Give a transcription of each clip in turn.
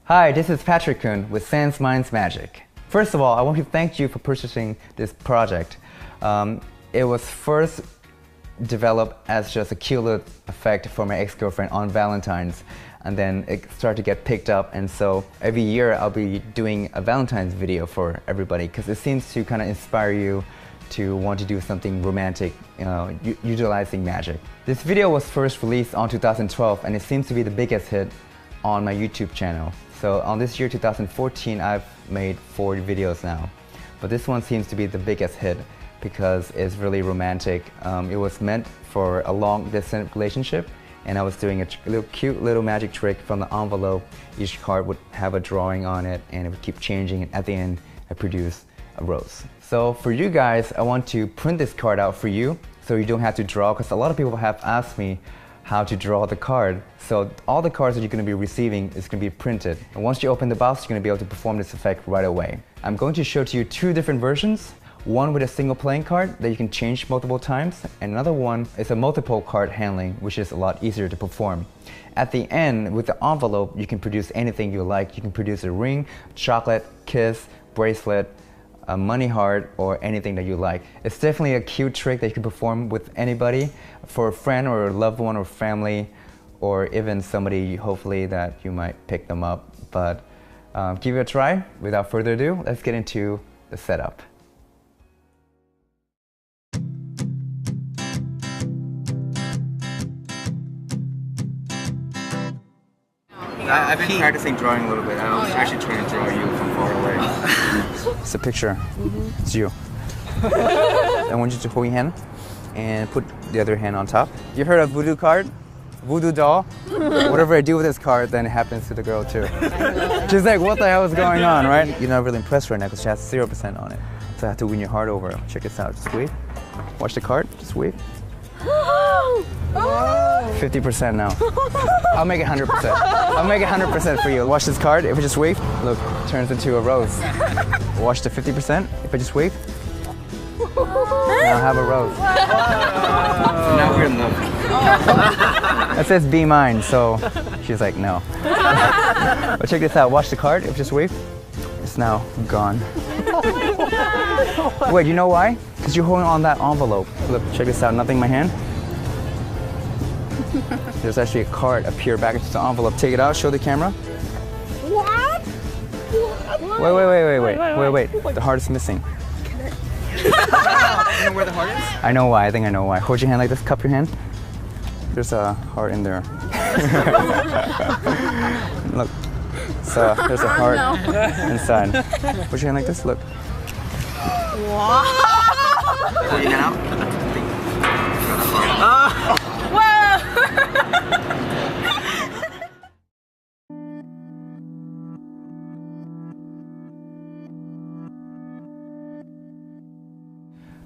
Hi, this is Patrick Kuhn with Sans Minds Magic. First of all, I want to thank you for purchasing this project. It was first developed as just a cute little effect for my ex-girlfriend on Valentine's, and then it started to get picked up, and so every year I'll be doing a Valentine's video for everybody because it seems to kind of inspire you to want to do something romantic, utilizing magic. This video was first released on 2012 and it seems to be the biggest hit on my YouTube channel. So on this year 2014 I've made 4 videos now, but this one seems to be the biggest hit because it's really romantic. It was meant for a long distance relationship, and I was doing a cute little magic trick from the envelope. Each card would have a drawing on it and it would keep changing, and at the end I produced a rose. So for you guys, I want to print this card out for you so you don't have to draw, because a lot of people have asked me how to draw the card. So all the cards that you're going to be receiving is going to be printed, and once you open the box you're going to be able to perform this effect right away. I'm going to show to you 2 different versions. One with a single playing card that you can change multiple times, and another one is a multiple card handling, which is a lot easier to perform. At the end, with the envelope, you can produce anything you like. You can produce a ring, chocolate, kiss, bracelet, a money heart, or anything that you like. It's definitely a cute trick that you can perform with anybody, for a friend or a loved one or family, or even somebody hopefully that you might pick them up. But give it a try. Without further ado, let's get into the setup. I've been practicing drawing a little bit. I was actually trying to draw you from far away. It's a picture. It's you. I want you to hold your hand and put the other hand on top. You heard of voodoo card? Voodoo doll? Whatever I do with this card, then it happens to the girl too. She's like, what the hell is going on, right? You're not really impressed right now because she has 0% on it. So I have to win your heart over. Check this out. Just wave. Watch the card. Just wave. 50% now. I'll make it 100%. I'll make it 100% for you. Watch this card. If I just wave, look, it turns into a rose. Watch the 50%. If I just wave, now I have a rose. So now we're in love. It says be mine, so she's like, no. But check this out. Watch the card. If I just wave, it's now gone. Wait, you know why? Because you're holding on that envelope. Look, check this out. Nothing in my hand. There's actually a card appear back into the envelope. Take it out, show the camera. What? Wait. The heart is missing. You know where the heart is? I know why. I think I know why. Hold your hand like this. Cup your hand. There's a heart in there. Look. So there's a heart inside. Put your hand like this. Look. Wow. Hold your hand out.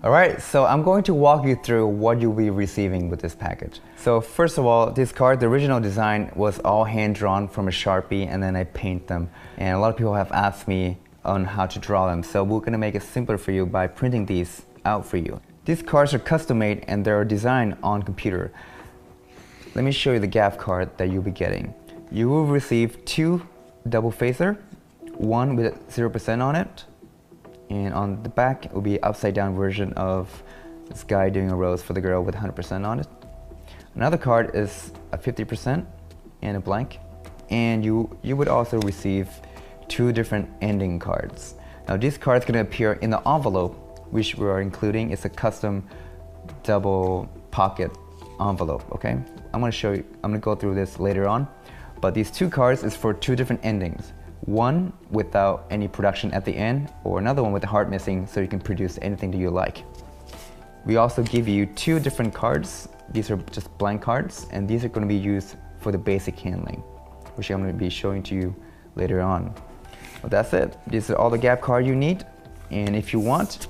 Alright, so I'm going to walk you through what you'll be receiving with this package. So first of all, this card, the original design was all hand-drawn from a Sharpie, and then I paint them. And a lot of people have asked me on how to draw them, so we're going to make it simpler for you by printing these out for you. These cards are custom-made and they're designed on computer. Let me show you the gaff card that you'll be getting. You will receive 2 double facer, one with 0% on it, and on the back it will be upside down version of this guy doing a rose for the girl with 100% on it. Another card is a 50% and a blank, and you would also receive 2 different ending cards. Now these cards are going to appear in the envelope, which we are including. It's a custom double pocket envelope, okay? I'm going to show you, I'm going to go through this later on, but these 2 cards is for 2 different endings. One without any production at the end, or another one with the heart missing, so you can produce anything that you like. We also give you 2 different cards. These are just blank cards, and these are going to be used for the basic handling, which I'm going to be showing to you later on. Well, that's it. These are all the gaff cards you need, and if you want,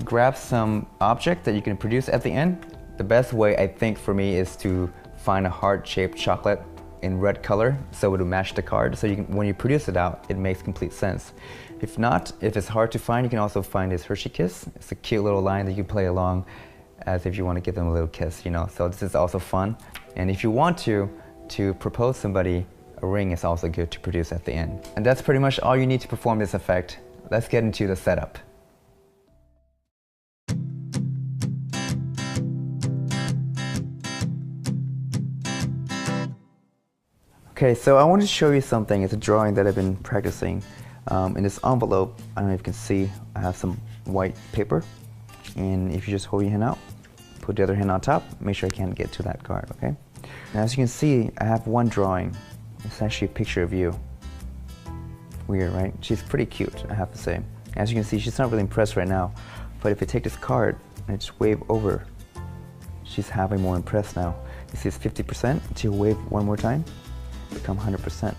grab some object that you can produce at the end. The best way, I think, for me is to find a heart-shaped chocolate in red color, so it will match the card, so you can, when you produce it out, it makes complete sense. If not, if it's hard to find, you can also find this Hershey Kiss. It's a cute little line that you play along as if you want to give them a little kiss, you know, so this is also fun. And if you want to propose somebody a ring is also good to produce at the end. And that's pretty much all you need to perform this effect. Let's get into the setup. Okay, so I wanted to show you something. It's a drawing that I've been practicing. In this envelope, I don't know if you can see, I have some white paper. And if you just hold your hand out, put the other hand on top, make sure I can't get to that card, okay? Now, as you can see, I have one drawing. It's actually a picture of you. Weird, right? She's pretty cute, I have to say. As you can see, she's not really impressed right now. But if I take this card and I just wave over, she's halfway more impressed now. You see it's 50%, until you wave one more time, become 100%.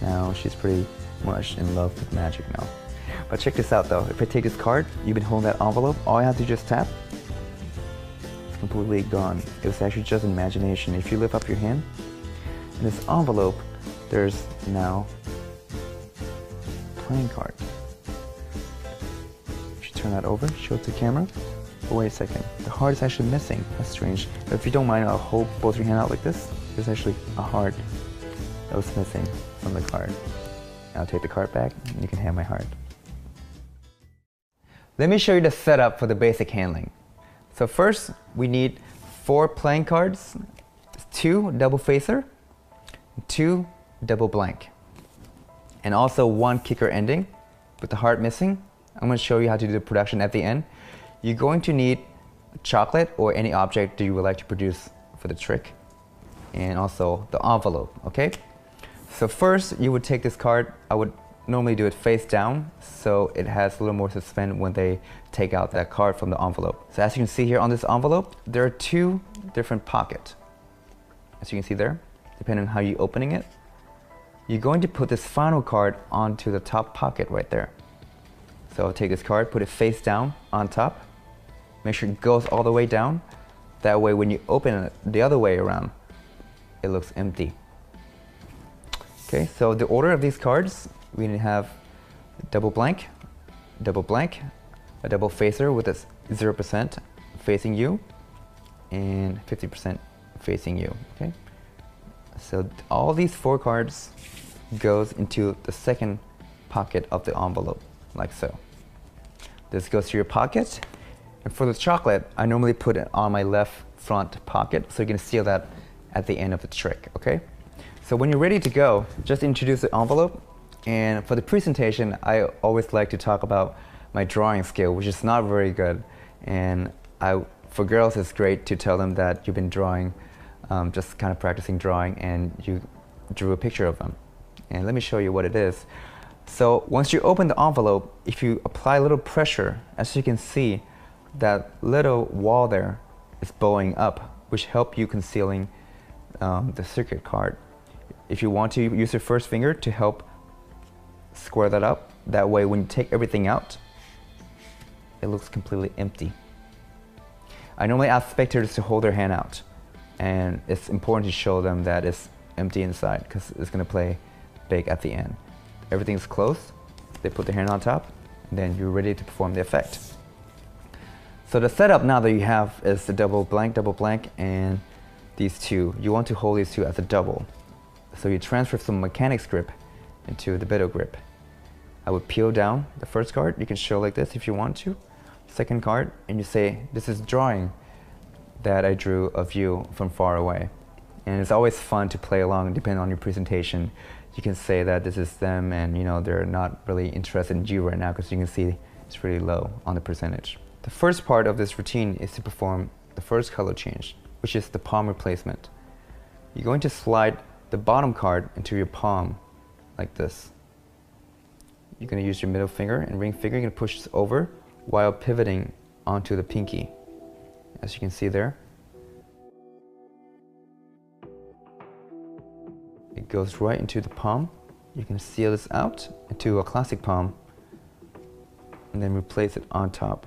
Now she's pretty much in love with magic now. But check this out though, if I take this card, you've been holding that envelope, all I have to just tap, it's completely gone. It was actually just imagination. If you lift up your hand, in this envelope, there's now a playing card. If you turn that over, show it to the camera. But wait a second, the heart is actually missing. That's strange. But if you don't mind, I'll hold both your hands out like this. There's actually a heart that was missing from the card. I'll take the card back, and you can have my heart. Let me show you the setup for the basic handling. So first, we need 4 playing cards, 2 double facer, 2 double blank, and also 1 kicker ending with the heart missing. I'm going to show you how to do the production at the end. You're going to need chocolate or any object that you would like to produce for the trick, and also the envelope, okay? So first, you would take this card. I would normally do it face down, so it has a little more suspense when they take out that card from the envelope. So as you can see here on this envelope, there are 2 different pockets. As you can see there, depending on how you're opening it, you're going to put this final card onto the top pocket right there. So I'll take this card, put it face down on top, make sure it goes all the way down. That way when you open it the other way around, it looks empty. Okay, so the order of these cards, we need to have double blank, a double facer with a 0% facing you, and 50% facing you, okay? So all these 4 cards goes into the second pocket of the envelope, like so. This goes to your pocket, and for the chocolate, I normally put it on my left front pocket, so you can seal that at the end of the trick, okay? So when you're ready to go, just introduce the envelope. And for the presentation, I always like to talk about my drawing skill, which is not very good. And for girls, it's great to tell them that you've been drawing, just kind of practicing drawing, and you drew a picture of them. And let me show you what it is. So once you open the envelope, if you apply a little pressure, as you can see, that little wall there is bowing up, which help you concealing the circuit card. If you want to use your first finger to help square that up, that way when you take everything out, it looks completely empty. I normally ask spectators to hold their hand out, and it's important to show them that it's empty inside because it's going to play big at the end. Everything's closed, they put their hand on top, and then you're ready to perform the effect. So the setup now that you have is the double blank, and these 2. You want to hold these 2 as a double. So you transfer some mechanics grip into the Beto grip. I would peel down the first card. You can show like this if you want to. Second card, and you say, this is drawing that I drew of you from far away. And it's always fun to play along depending on your presentation. You can say that this is them, and you know they're not really interested in you right now because you can see it's really low on the percentage. The first part of this routine is to perform the first color change, which is the palm replacement. You're going to slide the bottom card into your palm like this. You're going to use your middle finger and ring finger. You're going to push this over while pivoting onto the pinky, as you can see there. It goes right into the palm. You can seal this out into a classic palm and then replace it on top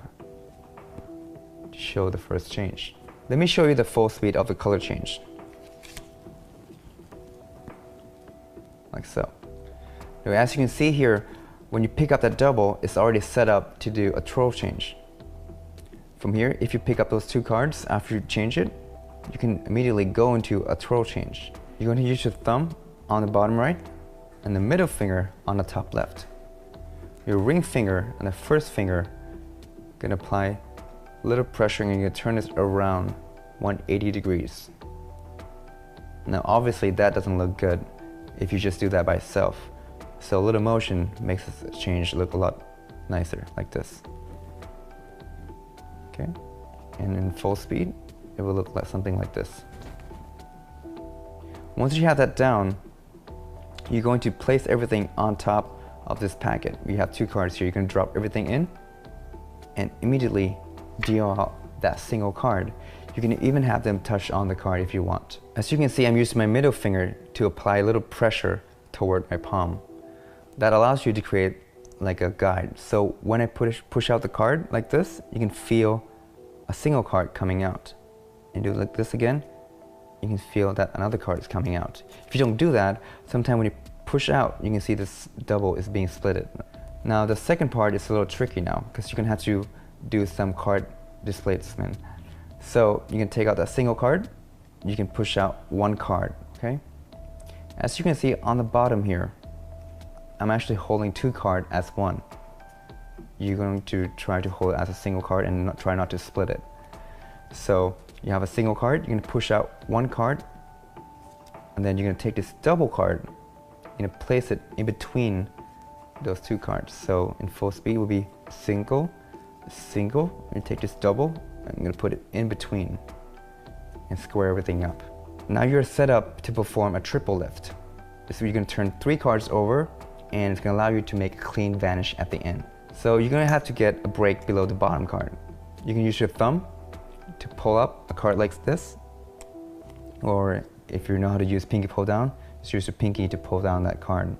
to show the first change. Let me show you the full speed of the color change. Like so. Now, as you can see here, when you pick up that double, it's already set up to do a twirl change. From here, if you pick up those 2 cards after you change it, you can immediately go into a twirl change. You're going to use your thumb on the bottom right, and the middle finger on the top left. Your ring finger and the first finger gonna apply a little pressure, and you're gonna turn this around 180 degrees. Now obviously that doesn't look good if you just do that by itself. So a little motion makes this change look a lot nicer, like this. Okay, and in full speed, it will look like something like this. Once you have that down, you're going to place everything on top of this packet. We have 2 cards here. You can drop everything in and immediately deal out that single card. You can even have them touch on the card if you want. As you can see, I'm using my middle finger to apply a little pressure toward my palm. That allows you to create like a guide. So when I push out the card like this, you can feel a single card coming out. And do it like this again, you can feel that another card is coming out. If you don't do that, sometimes when you push out, you can see this double is being splitted. Now the second part is a little tricky now, because you're gonna have to do some card displacement. So you can take out that single card, you can push out 1 card, okay? As you can see on the bottom here, I'm actually holding 2 cards as one. You're going to try to hold it as a single card and try not to split it. So you have a single card, you're going to push out 1 card, and then you're going to take this double card, you're going to place it in between those 2 cards. So in full speed will be single, single, and take this double, I'm going to put it in between and square everything up. Now you're set up to perform a triple lift. So you're going to turn 3 cards over, and it's going to allow you to make a clean vanish at the end. So you're going to have to get a break below the bottom card. You can use your thumb to pull up a card like this, or if you know how to use pinky pull down, just use your pinky to pull down that card.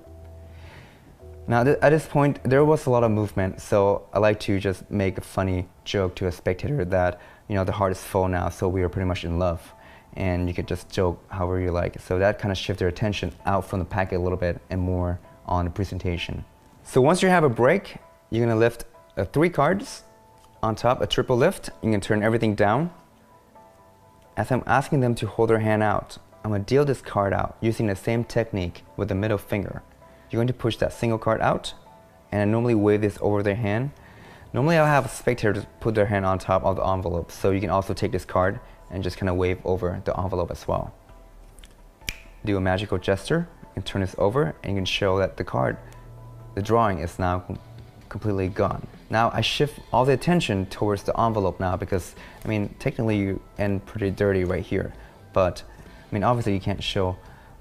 Now at this point, there was a lot of movement, so I like to just make a funny joke to a spectator that, you know, the heart is full now, so we are pretty much in love. And you could just joke however you like. So that kind of shifts their attention out from the packet a little bit and more on the presentation. So once you have a break, you're gonna lift 3 cards on top, a triple lift. You're gonna turn everything down. As I'm asking them to hold their hand out, I'm gonna deal this card out using the same technique with the middle finger. You're going to push that single card out, and I normally wave this over their hand. Normally I'll have a spectator put their hand on top of the envelope, so you can also take this card and just kind of wave over the envelope as well. Do a magical gesture and turn this over, and you can show that the card, the drawing is now completely gone. Now I shift all the attention towards the envelope now, because I mean technically you end pretty dirty right here, but I mean obviously you can't show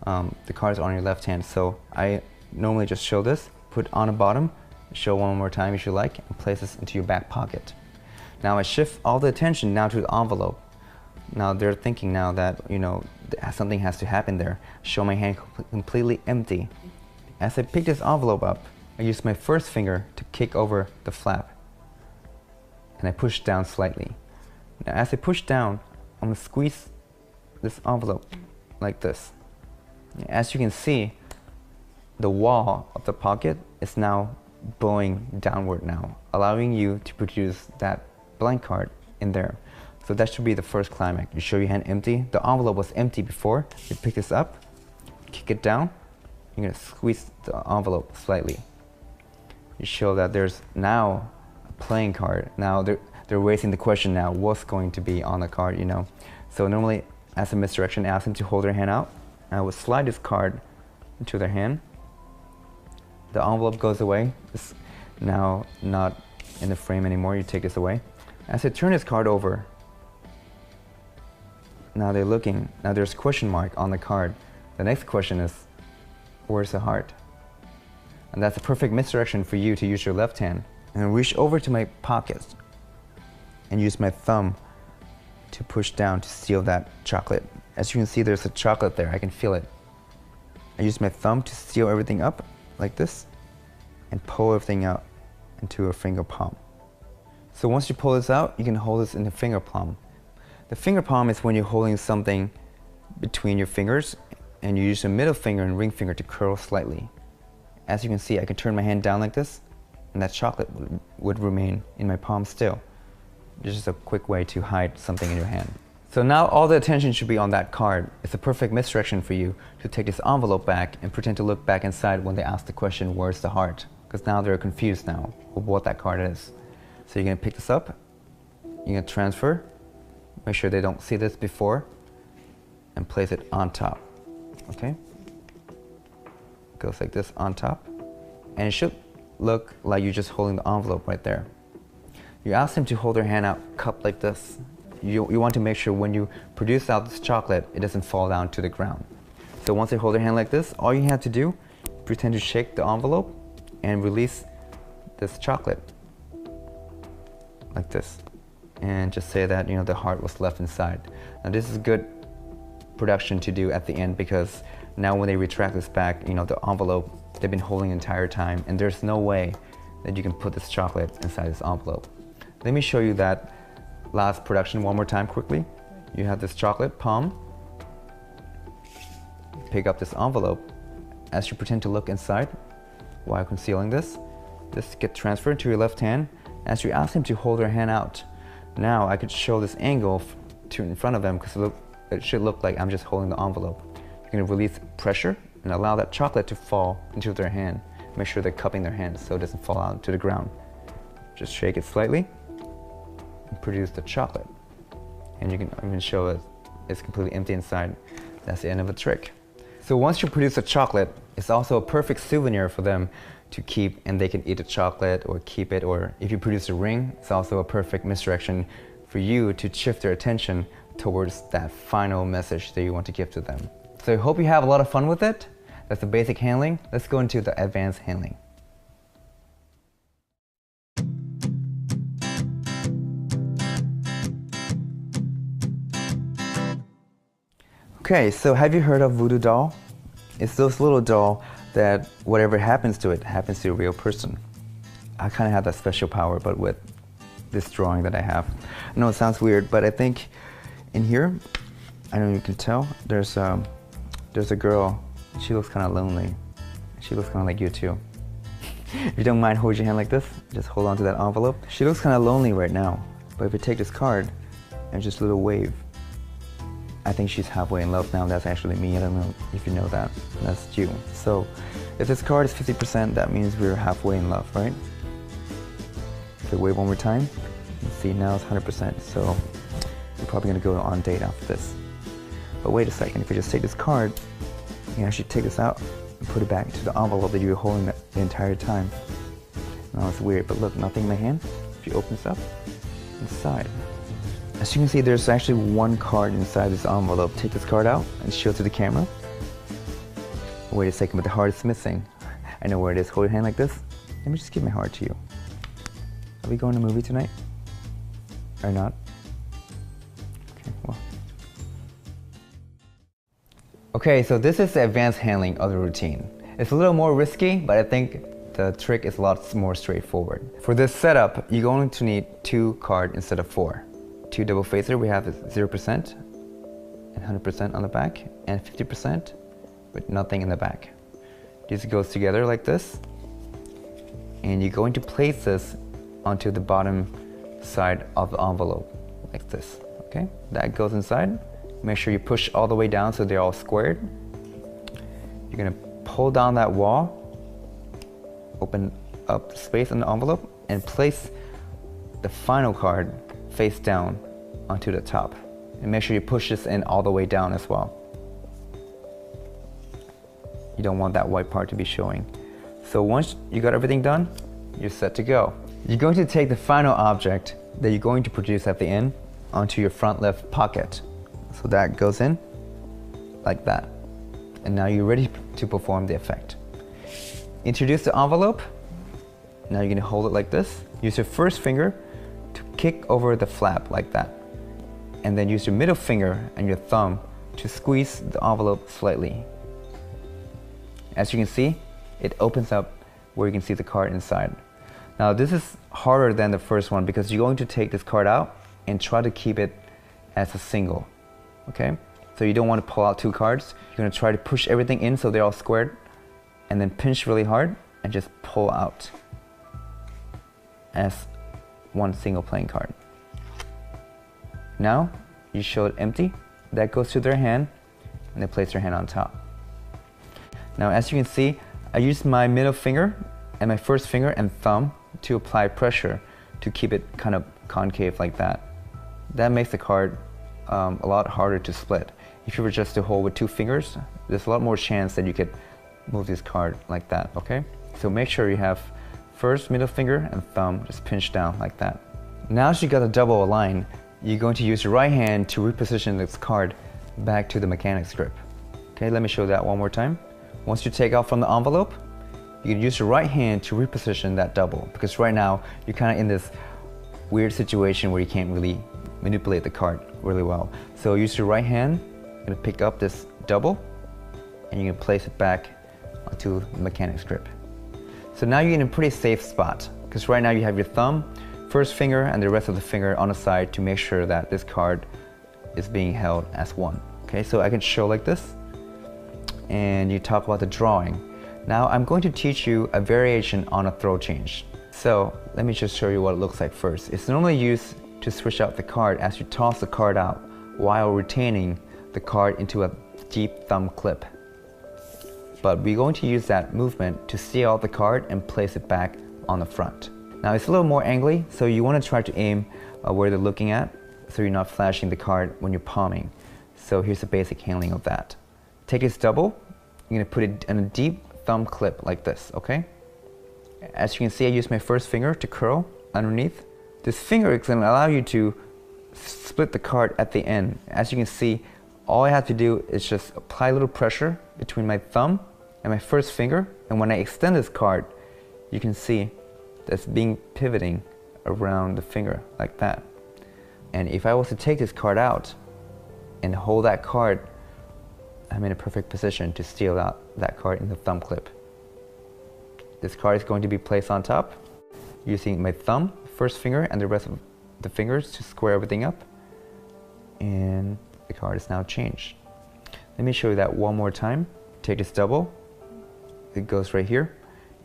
the cards on your left hand, so I normally just show this, put on the bottom, show one more time if you like, and place this into your back pocket. Now I shift all the attention now to the envelope. Now they're thinking now that, you know, something has to happen there. Show my hand completely empty. As I pick this envelope up, I use my first finger to kick over the flap, and I push down slightly. Now as I push down, I'm gonna squeeze this envelope like this. As you can see, the wall of the pocket is now bowing downward now, allowing you to produce that blank card in there. So that should be the first climax. You show your hand empty. The envelope was empty before. You pick this up, kick it down. You're gonna squeeze the envelope slightly. You show that there's now a playing card. Now they're raising the question now, what's going to be on the card, you know? So normally, as a misdirection, I ask them to hold their hand out. I would slide this card into their hand. The envelope goes away. It's now not in the frame anymore. You take this away. As I turn this card over, now they're looking. Now there's a question mark on the card. The next question is, where's the heart? And that's a perfect misdirection for you to use your left hand. And reach over to my pocket and use my thumb to push down to seal that chocolate. As you can see, there's a chocolate there. I can feel it. I use my thumb to seal everything up like this and pull everything out into a finger palm. So once you pull this out, you can hold this in the finger palm. The finger palm is when you're holding something between your fingers and you use your middle finger and ring finger to curl slightly. As you can see, I can turn my hand down like this, and that chocolate would remain in my palm still. It's just a quick way to hide something in your hand. So now all the attention should be on that card. It's a perfect misdirection for you to take this envelope back and pretend to look back inside when they ask the question, where's the heart? Because now they're confused now of what that card is. So you're gonna pick this up, you're gonna transfer, make sure they don't see this before, and place it on top, okay? Goes like this on top, and it should look like you're just holding the envelope right there. You ask them to hold their hand out cupped like this. You want to make sure when you produce out this chocolate, it doesn't fall down to the ground. So once they hold their hand like this, all you have to do, pretend to shake the envelope and release this chocolate like this. And just say that, you know, the heart was left inside. Now this is good production to do at the end, because now when they retract this back, you know, the envelope they've been holding the entire time, and there's no way that you can put this chocolate inside this envelope. Let me show you that last production one more time quickly. You have this chocolate palm. Pick up this envelope. As you pretend to look inside while concealing this, this gets transferred to your left hand as you ask him to hold their hand out. Now I could show this angle to in front of them, because it should look like I'm just holding the envelope. You're going to release pressure and allow that chocolate to fall into their hand. Make sure they're cupping their hands so it doesn't fall out to the ground. Just shake it slightly and produce the chocolate. And you can even show it, it's completely empty inside. That's the end of the trick. So once you produce the chocolate, it's also a perfect souvenir for them to keep, and they can eat the chocolate or keep it, or if you produce a ring, it's also a perfect misdirection for you to shift their attention towards that final message that you want to give to them. So I hope you have a lot of fun with it. That's the basic handling. Let's go into the advanced handling. Okay, so have you heard of voodoo doll? It's those little doll that whatever happens to it happens to a real person. I kind of have that special power, but with this drawing that I have. I know it sounds weird, but I think in here, I know you can tell, there's a girl. She looks kind of lonely. She looks kind of like you too. If you don't mind, hold your hand like this. Just hold on to that envelope. She looks kind of lonely right now, but if you take this card and just a little wave, I think she's halfway in love now. That's actually me. I don't know if you know that. That's you. So if this card is 50%, that means we're halfway in love, right? If I wave one more time, you see now it's 100%. So you're probably gonna go on a date after this. But wait a second, if you just take this card, you can actually take this out and put it back into the envelope that you were holding the entire time. Now it's weird, but look, nothing in my hand. If you open this up, inside. As you can see, there's actually one card inside this envelope. Take this card out and show it to the camera. Wait a second, but the heart is missing. I know where it is. Hold your hand like this. Let me just give my heart to you. Are we going to a movie tonight? Or not? Okay, well. Okay, so this is the advanced handling of the routine. It's a little more risky, but I think the trick is a lot more straightforward. For this setup, you're going to need 2 cards instead of 4. 2 double facer, we have 0% and 100% on the back, and 50% with nothing in the back. This goes together like this, and you're going to place this onto the bottom side of the envelope like this. Okay, that goes inside. Make sure you push all the way down so they're all squared. You're gonna pull down that wall, open up the space in the envelope, and place the final card face down onto the top. And make sure you push this in all the way down as well. You don't want that white part to be showing. So once you got everything done, you're set to go. You're going to take the final object that you're going to produce at the end onto your front left pocket. So that goes in like that. And now you're ready to perform the effect. Introduce the envelope. Now you're gonna hold it like this. Use your first finger to kick over the flap like that. And then use your middle finger and your thumb to squeeze the envelope slightly. As you can see, it opens up where you can see the card inside. Now this is harder than the first one because you're going to take this card out and try to keep it as a single, okay? So you don't want to pull out 2 cards. You're gonna try to push everything in so they're all squared, and then pinch really hard and just pull out as one single playing card. Now, you show it empty. That goes to their hand, and they place their hand on top. Now, as you can see, I used my middle finger and my first finger and thumb to apply pressure to keep it kind of concave like that. That makes the card a lot harder to split. If you were just to hold with 2 fingers, there's a lot more chance that you could move this card like that, okay? So make sure you have first middle finger and thumb just pinched down like that. Now that you got the double aligned, you're going to use your right hand to reposition this card back to the mechanics grip. Okay, let me show that one more time. Once you take out from the envelope, you can use your right hand to reposition that double, because right now you're kind of in this weird situation where you can't really manipulate the card really well. So use your right hand, you're gonna pick up this double, and you can place it back onto the mechanics grip. So now you're in a pretty safe spot, because right now you have your thumb, first finger, and the rest of the finger on the side to make sure that this card is being held as one. Okay, so I can show like this, and you talk about the drawing. Now I'm going to teach you a variation on a throw change. So let me just show you what it looks like first. It's normally used to switch out the card as you toss the card out while retaining the card into a deep thumb clip. But we're going to use that movement to steal out the card and place it back on the front. Now it's a little more angly, so you want to try to aim where they're looking at, so you're not flashing the card when you're palming. So here's the basic handling of that. Take this double, you're going to put it in a deep thumb clip like this, okay? As you can see, I use my first finger to curl underneath. This finger is going to allow you to split the card at the end. As you can see, all I have to do is just apply a little pressure between my thumb and my first finger, and when I extend this card, you can see that's being pivoting around the finger like that. And if I was to take this card out and hold that card, I'm in a perfect position to steal out that card in the thumb clip. This card is going to be placed on top using my thumb, first finger, and the rest of the fingers to square everything up. And the card is now changed. Let me show you that one more time. Take this double, it goes right here.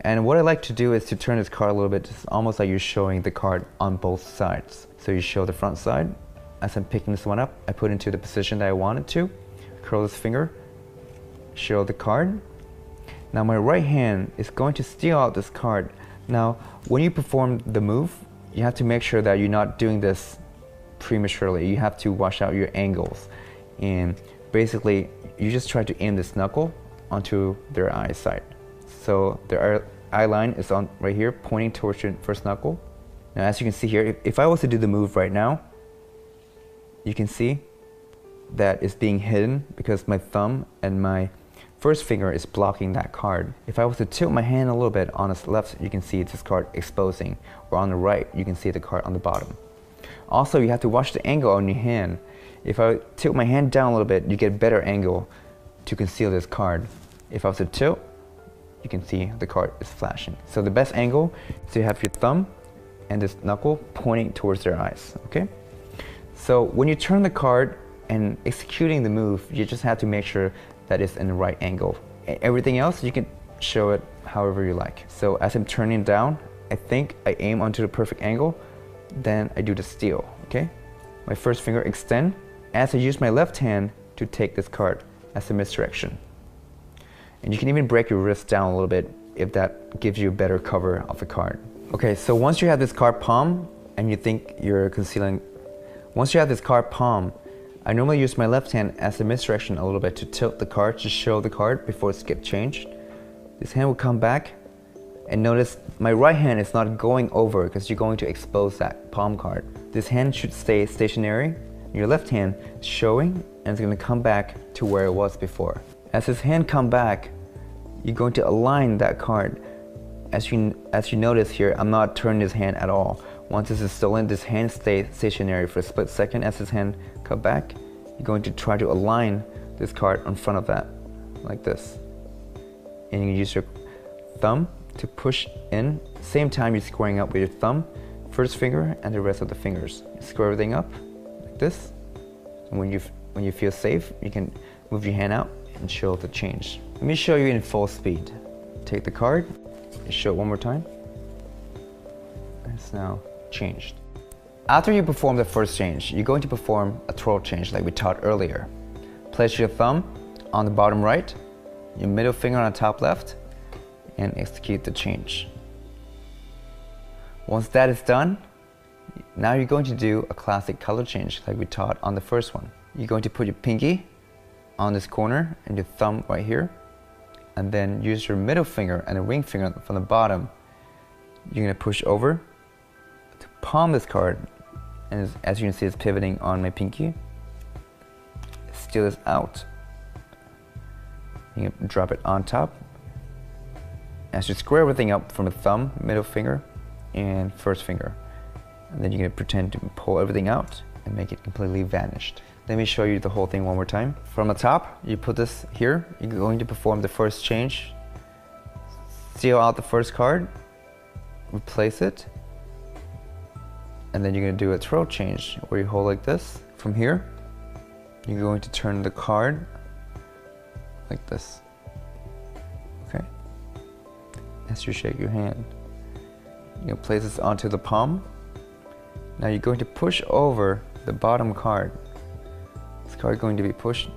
And what I like to do is to turn this card a little bit, just almost like you're showing the card on both sides. So you show the front side. As I'm picking this one up, I put it into the position that I want it to. Curl this finger, show the card. Now my right hand is going to steal out this card. Now, when you perform the move, you have to make sure that you're not doing this prematurely. You have to watch out your angles. And basically, you just try to aim this knuckle onto their eye side. So their eye line is on right here, pointing towards your first knuckle. Now, as you can see here, if I was to do the move right now, you can see that it's being hidden because my thumb and my first finger is blocking that card. If I was to tilt my hand a little bit on the left, you can see this card exposing, or on the right, you can see the card on the bottom. Also, you have to watch the angle on your hand. If I tilt my hand down a little bit, you get a better angle to conceal this card. If I was to tilt, you can see the card is flashing. So the best angle is to have your thumb and this knuckle pointing towards their eyes, okay? So when you turn the card and executing the move, you just have to make sure that it's in the right angle. Everything else, you can show it however you like. So as I'm turning down, I think I aim onto the perfect angle, then I do the steal, okay? My first finger extend as I use my left hand to take this card as a misdirection. And you can even break your wrist down a little bit if that gives you a better cover of the card. Okay, so once you have this card palm and you think you're concealing, once you have this card palm, I normally use my left hand as a misdirection a little bit to tilt the card to show the card before it's get changed. This hand will come back, and notice my right hand is not going over because you're going to expose that palm card. This hand should stay stationary. Your left hand is showing, and it's going to come back to where it was before. As this hand come back, you're going to align that card. As you notice here, I'm not turning this hand at all. Once this is stolen, this hand stays stationary for a split second. As this hand comes back, you're going to try to align this card in front of that, like this. And you can use your thumb to push in. Same time you're squaring up with your thumb, first finger, and the rest of the fingers. You square everything up like this. And when you feel safe, you can move your hand out and show the change. Let me show you in full speed. Take the card, show it one more time. It's now changed. After you perform the first change, you're going to perform a twirl change like we taught earlier. Place your thumb on the bottom right, your middle finger on the top left, and execute the change. Once that is done, now you're going to do a classic color change like we taught on the first one. You're going to put your pinky on this corner and your thumb right here, and then use your middle finger and the ring finger from the bottom. You're going to push over to palm this card, and as you can see, it's pivoting on my pinky. Steal this out. You can drop it on top. As you square everything up from the thumb, middle finger, and first finger. And then you're going to pretend to pull everything out and make it completely vanished. Let me show you the whole thing one more time. From the top, you put this here. You're going to perform the first change. Steal out the first card, replace it, and then you're going to do a twirl change where you hold like this. From here, you're going to turn the card like this. Okay? As you shake your hand, you're going to place this onto the palm. Now you're going to push over the bottom card. This card is going to be pushed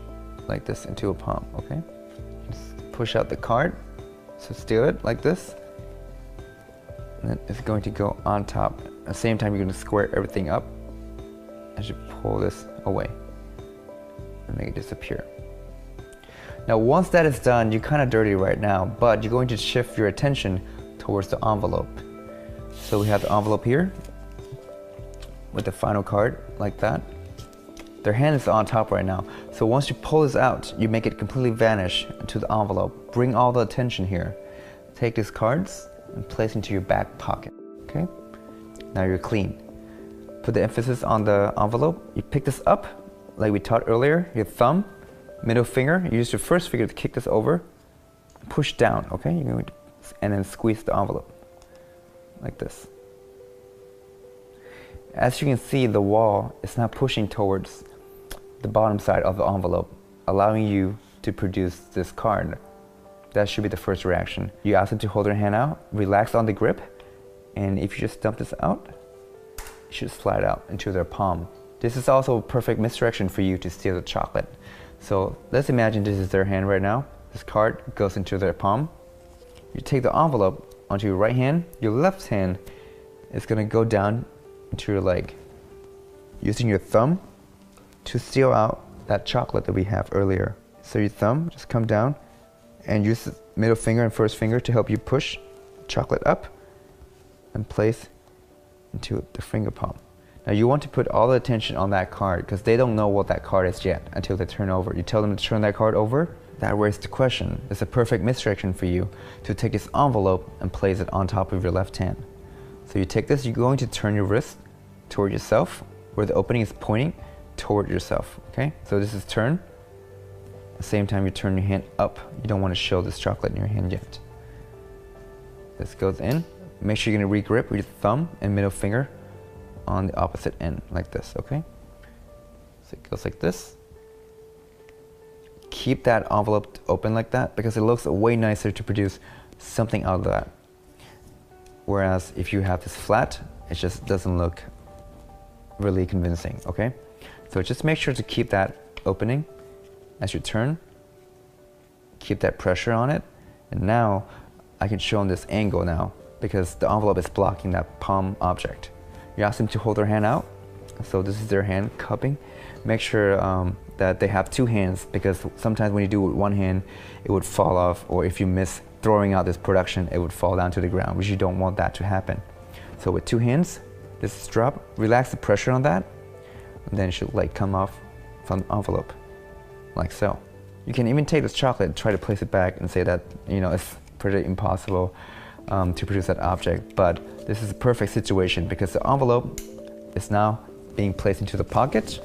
like this into a palm, okay? Just push out the card, so steal it like this. And then it's going to go on top. At the same time, you're going to square everything up as you pull this away and make it disappear. Now once that is done, you're kind of dirty right now, but you're going to shift your attention towards the envelope. So we have the envelope here with the final card like that. Their hand is on top right now. So once you pull this out, you make it completely vanish into the envelope. Bring all the attention here. Take these cards and place into your back pocket, okay? Now you're clean. Put the emphasis on the envelope. You pick this up like we taught earlier, your thumb, middle finger. You use your first finger to kick this over. Push down, okay? You're going to, and then squeeze the envelope like this. As you can see, the wall is now pushing towards the bottom side of the envelope, allowing you to produce this card. That should be the first reaction. You ask them to hold their hand out, relax on the grip, and if you just dump this out, it should slide out into their palm. This is also a perfect misdirection for you to steal the chocolate. So let's imagine this is their hand right now. This card goes into their palm. You take the envelope onto your right hand. Your left hand is going to go down into your leg, using your thumb to steal out that chocolate that we have earlier. So your thumb just come down and use the middle finger and first finger to help you push chocolate up and place into the finger palm. Now you want to put all the attention on that card because they don't know what that card is yet until they turn over. You tell them to turn that card over, that raises the question. It's a perfect misdirection for you to take this envelope and place it on top of your left hand. So you take this, you're going to turn your wrist toward yourself, where the opening is pointing toward yourself, okay? So this is turn. At the same time, you turn your hand up. You don't want to show this chocolate in your hand yet. This goes in. Make sure you're going to re-grip with your thumb and middle finger on the opposite end, like this, okay? So it goes like this. Keep that envelope open like that because it looks way nicer to produce something out of that. Whereas if you have this flat, it just doesn't look really convincing, okay? So just make sure to keep that opening as you turn. Keep that pressure on it. And now I can show on this angle now because the envelope is blocking that palm object. You ask them to hold their hand out. So this is their hand cupping. Make sure that they have two hands because sometimes when you do it with one hand, it would fall off, or if you miss throwing out this production, it would fall down to the ground, which you don't want that to happen. So with two hands, this is drop, relax the pressure on that, and then it should like come off from the envelope, like so. You can even take this chocolate and try to place it back and say that, you know, it's pretty impossible to produce that object, but this is a perfect situation because the envelope is now being placed into the pocket.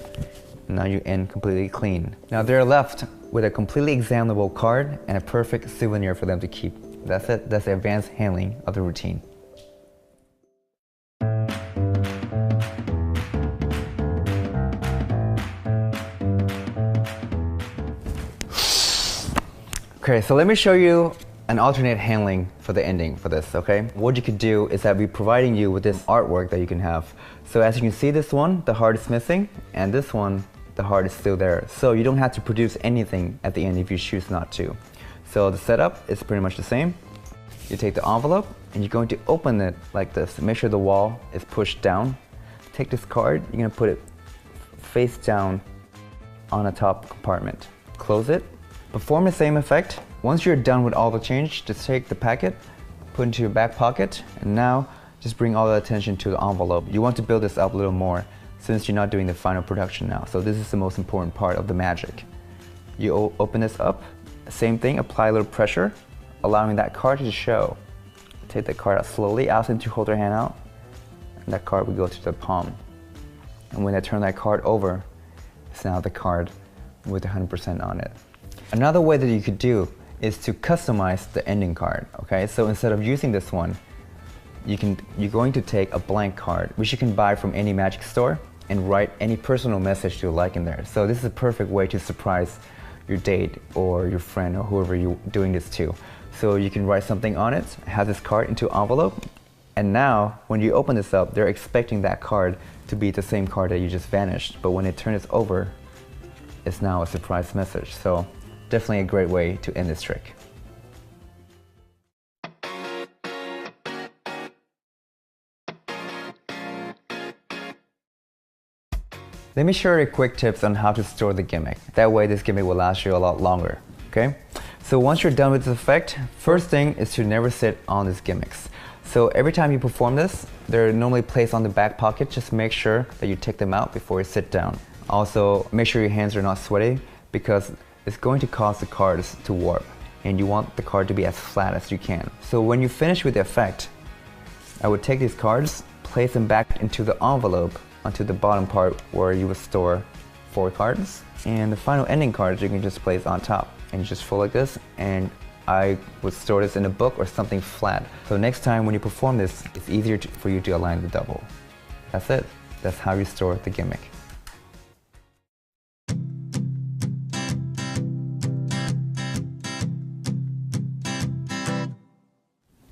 Now you end completely clean. Now they're left with a completely examinable card and a perfect souvenir for them to keep. That's it. That's the advanced handling of the routine. Okay, so let me show you an alternate handling for the ending for this, okay? What you could do is that we're providing you with this artwork that you can have. So as you can see, this one, the heart is missing, and this one, the heart is still there. So you don't have to produce anything at the end if you choose not to. So the setup is pretty much the same. You take the envelope and you're going to open it like this. Make sure the wall is pushed down. Take this card, you're going to put it face down on the top compartment. Close it. Perform the same effect. Once you're done with all the change, just take the packet, put it into your back pocket, and now just bring all the attention to the envelope. You want to build this up a little more since you're not doing the final production now. So this is the most important part of the magic. You open this up, same thing, apply a little pressure, allowing that card to show. Take the card out slowly, ask them to hold their hand out, and that card will go to the palm. And when I turn that card over, it's now the card with 100% on it. Another way that you could do is to customize the ending card, okay? So instead of using this one, you're going to take a blank card, which you can buy from any magic store, and write any personal message you like in there. So this is a perfect way to surprise your date or your friend or whoever you're doing this to. So you can write something on it, have this card into an envelope, and now when you open this up, they're expecting that card to be the same card that you just vanished. But when they turn this over, it's now a surprise message. So definitely a great way to end this trick. Let me share you quick tips on how to store the gimmick. That way this gimmick will last you a lot longer, okay? So once you're done with this effect, first thing is to never sit on these gimmicks. So every time you perform this, they're normally placed on the back pocket. Just make sure that you take them out before you sit down. Also, make sure your hands are not sweaty because it's going to cause the cards to warp and you want the card to be as flat as you can. So when you finish with the effect, I would take these cards, place them back into the envelope onto the bottom part where you would store 4 cards, and the final ending cards you can just place on top, and you just fold like this, and I would store this in a book or something flat. So next time when you perform this, it's easier for you to align the double. That's it. That's how you store the gimmick.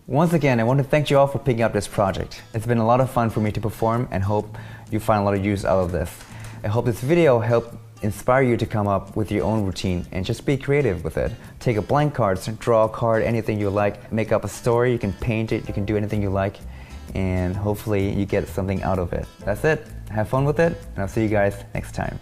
Once again, I want to thank you all for picking up this project. It's been a lot of fun for me to perform and hope you find a lot of use out of this. I hope this video helped inspire you to come up with your own routine and just be creative with it. Take a blank card, draw a card, anything you like, make up a story, you can paint it, you can do anything you like, and hopefully you get something out of it. That's it. Have fun with it, and I'll see you guys next time.